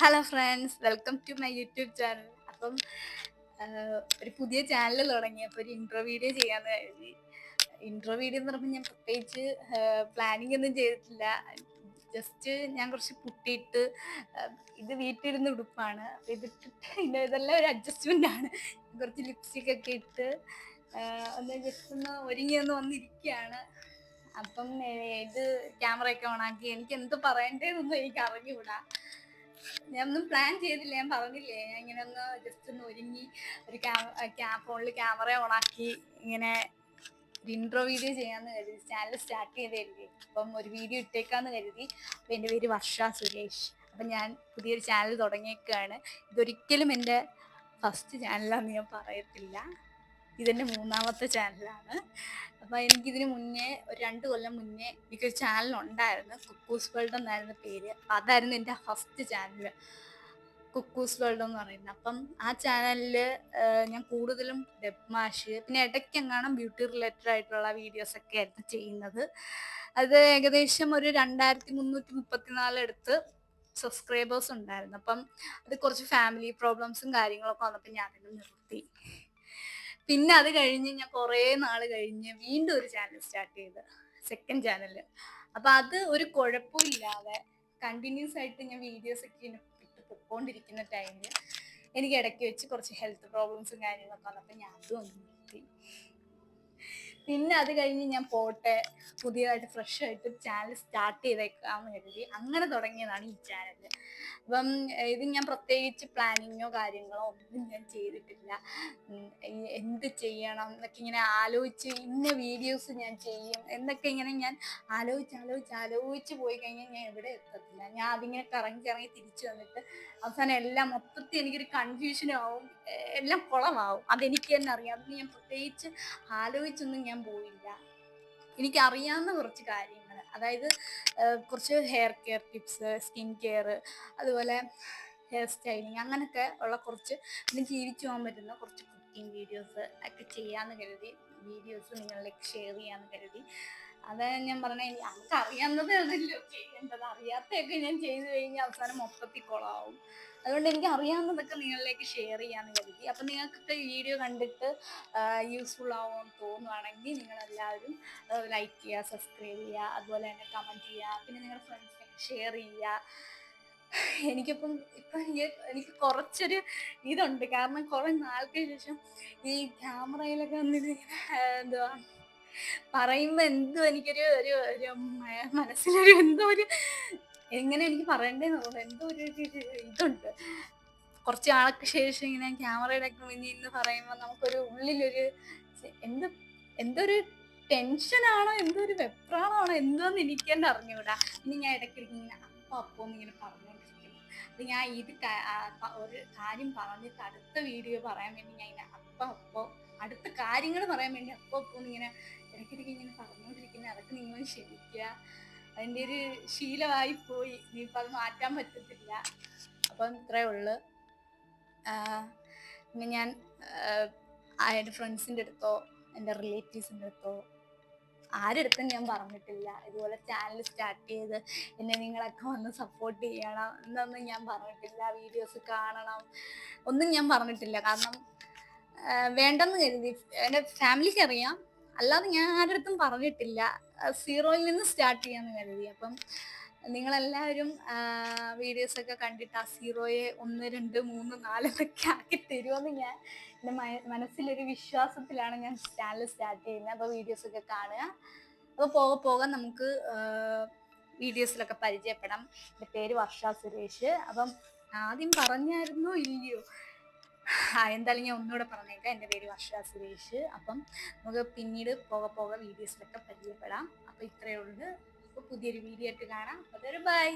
Hello friends, welcome to my YouTube channel. അപ്പം ഒരു പുതിയ ചാനൽ തുടങ്ങി. അപ്പോൾ ഒരു ഇൻട്രോ വീഡിയോ ചെയ്യാമെന്ന് കരുതി. ഇൻട്രോ വീഡിയോ എന്ന് പറയുമ്പോൾ ഞാൻ പ്രത്യേകിച്ച് പ്ലാനിങ് ഒന്നും ചെയ്തിട്ടില്ല. ജസ്റ്റ് ഞാൻ കുറച്ച് പുട്ടിയിട്ട് ഇത് വീട്ടിലിരുന്ന് ഉടുപ്പാണ്. അപ്പോൾ ഇതെല്ലാം ഒരു അഡ്ജസ്റ്റ്മെൻ്റ് ആണ്. കുറച്ച് ലിപ്സ്റ്റിക് ഒക്കെ ഇട്ട് ഒന്ന് ജസ്റ്റ് ഒന്ന് ഒരുങ്ങി ഒന്ന് വന്നിരിക്കുകയാണ്. അപ്പം ഇത് ക്യാമറയൊക്കെ ഓണാക്കി എനിക്ക് എന്ത് പറയണ്ടേന്നൊന്നും എനിക്ക് അറിഞ്ഞുകൂടാ. ഞാനൊന്നും പ്ലാൻ ചെയ്തില്ല. ഞാൻ പറഞ്ഞില്ലേ, ഞാൻ ഇങ്ങനെ ഒന്ന് ജസ്റ്റ് ഒന്ന് ഒരുങ്ങി ഒരു ഫോണിൽ ക്യാമറ ഓണാക്കി ഇങ്ങനെ ഒരു ഇൻട്രോ വീഡിയോ ചെയ്യാമെന്ന് കരുതി. ചാനൽ സ്റ്റാർട്ട് ചെയ്തതല്ലേ, അപ്പം ഒരു വീഡിയോ ഇട്ടേക്കാന്ന് കരുതി. അപ്പം എൻ്റെ പേര് വർഷ സുരേഷ്. അപ്പം ഞാൻ പുതിയൊരു ചാനൽ തുടങ്ങിയേക്കാണ്. ഇതൊരിക്കലും എൻ്റെ ഫസ്റ്റ് ചാനലാണെന്ന് ഞാൻ പറയത്തില്ല. ഇതെൻ്റെ മൂന്നാമത്തെ ചാനലാണ്. അപ്പോൾ എനിക്കിതിന് മുന്നേ ഒരു 2 കൊല്ലം മുന്നേ എനിക്കൊരു ചാനൽ ഉണ്ടായിരുന്നു. കുക്കൂസ് വേൾഡ് എന്നായിരുന്നു പേര്. അതായിരുന്നു എൻ്റെ ഫസ്റ്റ് ചാനൽ, കുക്കൂസ് വേൾഡ് എന്ന് പറയുന്നത്. അപ്പം ആ ചാനലിൽ ഞാൻ കൂടുതലും ഡെബ്മാഷ്, പിന്നെ ഇടയ്ക്കെങ്ങാനും ബ്യൂട്ടി റിലേറ്റഡ് ആയിട്ടുള്ള വീഡിയോസൊക്കെ ആയിരുന്നു ചെയ്യുന്നത്. അത് ഏകദേശം ഒരു 2334 അടുത്ത് സബ്സ്ക്രൈബേഴ്സ് ഉണ്ടായിരുന്നു. അപ്പം അത് കുറച്ച് ഫാമിലി പ്രോബ്ലംസും കാര്യങ്ങളൊക്കെ വന്നപ്പോൾ ഞാൻ അതിന് നിർത്തി. പിന്നെ അത് കഴിഞ്ഞ് ഞാൻ കുറേ നാൾ കഴിഞ്ഞ് വീണ്ടും ഒരു ചാനൽ സ്റ്റാർട്ട് ചെയ്ത്, സെക്കൻഡ് ചാനൽ. അപ്പം അത് ഒരു കുഴപ്പമില്ലാതെ കണ്ടിന്യൂസ് ആയിട്ട് ഞാൻ വീഡിയോസൊക്കെ ഇട്ട് പൊയ്ക്കൊണ്ടിരിക്കുന്ന ടൈമിൽ എനിക്ക് ഇടയ്ക്ക് വെച്ച് കുറച്ച് ഹെൽത്ത് പ്രോബ്ലംസും കാര്യങ്ങളൊക്കെ വന്നപ്പോൾ ഞാൻ അതും ഒന്ന് നിർത്തി. പിന്നെ അത് കഴിഞ്ഞ് ഞാൻ പോട്ടെ, പുതിയതായിട്ട് ഫ്രഷ് ആയിട്ട് ചാനൽ സ്റ്റാർട്ട് ചെയ്തേക്കാമെന്ന് കരുതി. അങ്ങനെ തുടങ്ങിയതാണ് ഈ ചാനൽ. അപ്പം ഇത് ഞാൻ പ്രത്യേകിച്ച് പ്ലാനിങ്ങോ കാര്യങ്ങളോ ഒന്നും ഞാൻ ചെയ്തിട്ടില്ല. എന്ത് ചെയ്യണം എന്നൊക്കെ ഇങ്ങനെ ആലോചിച്ച്, ഇന്ന വീഡിയോസ് ഞാൻ ചെയ്യും എന്നൊക്കെ ഇങ്ങനെ ഞാൻ ആലോചിച്ച് പോയി കഴിഞ്ഞാൽ ഞാൻ എവിടെ എത്തത്തില്ല. ഞാൻ അതിങ്ങനെ കറങ്ങി തിരിച്ചു വന്നിട്ട് അവസാനം എല്ലാം മൊത്തത്തിൽ എനിക്കൊരു കൺഫ്യൂഷനാവും, എല്ലാം കുളമാവും. അതെനിക്ക് തന്നെ അറിയാം. അതിന് ഞാൻ പ്രത്യേകിച്ച് ആലോചിച്ചൊന്നും ഞാൻ പോയില്ല. എനിക്കറിയാവുന്ന കുറച്ച് കാര്യങ്ങൾ, അതായത് കുറച്ച് hair care tips, skin care, അതുപോലെ ഹെയർ സ്റ്റൈലിങ്, അങ്ങനെയൊക്കെ ഉള്ള കുറച്ച്, പിന്നെ ജീവിച്ചു പോകാൻ പറ്റുന്ന കുറച്ച് കുക്കിംഗ് വീഡിയോസ് ഒക്കെ ചെയ്യാമെന്ന് കരുതി. വീഡിയോസ് നിങ്ങളിലേക്ക് ഷെയർ ചെയ്യാമെന്ന് കരുതി. അതാണ് ഞാൻ പറഞ്ഞത്. നമുക്ക് അറിയാവുന്നതാണല്ലോ ചെയ്യേണ്ടത്. അറിയാത്തതൊക്കെ ഞാൻ ചെയ്തു കഴിഞ്ഞാൽ അവസാനം മൊത്തത്തിൽ കുളമാവും. അതുകൊണ്ട് എനിക്ക് അറിയാവുന്നതൊക്കെ നിങ്ങളിലേക്ക് ഷെയർ ചെയ്യാമെന്ന് കരുതി. അപ്പം നിങ്ങൾക്കൊക്കെ ഈ വീഡിയോ കണ്ടിട്ട് യൂസ്ഫുൾ ആവുമെന്ന് തോന്നുവാണെങ്കിൽ നിങ്ങളെല്ലാവരും ലൈക്ക് ചെയ്യുക, സബ്സ്ക്രൈബ് ചെയ്യുക, അതുപോലെ തന്നെ കമൻറ്റ് ചെയ്യുക, പിന്നെ നിങ്ങളുടെ ഫ്രണ്ട്സിനൊക്കെ ഷെയർ ചെയ്യുക. എനിക്ക് കുറച്ചൊരു ഇതുണ്ട്, കാരണം കുറേ നാൾക്ക് ശേഷം ഈ ക്യാമറയിലൊക്കെ വന്നിട്ട് എന്തുവാ പറയുമ്പോൾ എന്തോ എനിക്കൊരു ഒരു ഒരു മനസ്സിലൊരു എന്തോ ഒരു, എങ്ങനെ എനിക്ക് പറയണ്ടേന്ന് തോന്നുന്നു, എന്തോ ഒരു ഇതുണ്ട്. കുറച്ച് നാൾക്ക് ശേഷം ഇങ്ങനെ ക്യാമറയുടെ ഒക്കെ മുന്നിൽ നിന്ന് പറയുമ്പോൾ നമുക്കൊരു ഉള്ളിലൊരു എന്ത് എന്തൊരു ടെൻഷനാണോ, എന്തോ ഒരു വെപ്രാളമാണോ, എന്തോന്ന് എനിക്ക് തന്നെ അറിഞ്ഞൂടാ. ഇനി ഞാൻ ഇടയ്ക്കിടയ്ക്ക് ഇങ്ങനെ അപ്പം ഇങ്ങനെ പറഞ്ഞുകൊണ്ടിരിക്കുന്നു. അപ്പം ഞാൻ ഒരു കാര്യം പറഞ്ഞിട്ട് അടുത്ത വീഡിയോ പറയാൻ വേണ്ടി ഞാൻ ഇങ്ങനെ അപ്പം അടുത്ത കാര്യങ്ങൾ പറയാൻ വേണ്ടി അപ്പം ഇങ്ങനെ ഇടയ്ക്കിടയ്ക്ക് ഇങ്ങനെ പറഞ്ഞുകൊണ്ടിരിക്കുന്നത്. അതൊക്കെ നിങ്ങൾ ക്ഷമിക്കുക. അതിൻ്റെ ഒരു ശീലമായി പോയി. ഇനിയിപ്പോൾ അത് മാറ്റാൻ പറ്റത്തില്ല. അപ്പം ഇത്രയേ ഉള്ളൂ. പിന്നെ ഞാൻ എൻ്റെ ഫ്രണ്ട്സിൻ്റെ അടുത്തോ എൻ്റെ റിലേറ്റീവ്സിൻ്റെ അടുത്തോ ആരെടുത്തും ഞാൻ പറഞ്ഞിട്ടില്ല ഇതുപോലെ ചാനൽ സ്റ്റാർട്ട് ചെയ്ത് എന്നെ നിങ്ങളൊക്കെ വന്ന് സപ്പോർട്ട് ചെയ്യണം എന്നൊന്നും ഞാൻ പറഞ്ഞിട്ടില്ല. വീഡിയോസ് കാണണം ഒന്നും ഞാൻ പറഞ്ഞിട്ടില്ല. കാരണം വേണ്ടെന്ന് കരുതി. എൻ്റെ ഫാമിലിക്ക് അറിയാം, അല്ലാതെ ഞാൻ ആരുടെ അടുത്തും പറഞ്ഞിട്ടില്ല. സീറോയിൽ നിന്ന് സ്റ്റാർട്ട് ചെയ്യാമെന്ന് കരുതി. അപ്പം നിങ്ങളെല്ലാവരും വീഡിയോസൊക്കെ കണ്ടിട്ട് ആ സീറോയെ 1, 2, 3, 4 എന്നൊക്കെ ആക്കി തരുമെന്ന് ഞാൻ എൻ്റെ മനസ്സിലൊരു വിശ്വാസത്തിലാണ് ഞാൻ ചാനൽ സ്റ്റാർട്ട് ചെയ്യുന്നത്. അപ്പോൾ വീഡിയോസൊക്കെ കാണുക. അപ്പോൾ പോകാൻ നമുക്ക് വീഡിയോസിലൊക്കെ പരിചയപ്പെടാം. എൻ്റെ പേര് വർഷ സുരേഷ്. അപ്പം ആദ്യം പറഞ്ഞായിരുന്നോ ഇല്ലയോ? എന്തായാലും ഞാൻ ഒന്നുകൂടെ പറഞ്ഞേക്കാം, എൻ്റെ പേര് വർഷ സുരേഷ്. അപ്പം നമുക്ക് പിന്നീട് പോകെ വീഡിയോസിലൊക്കെ പരിചയപ്പെടാം. അപ്പോൾ ഇത്രയേ ഉള്ളൂ. അപ്പോൾ പുതിയൊരു വീഡിയോ ആയിട്ട് കാണാം. അതൊരു ബൈ.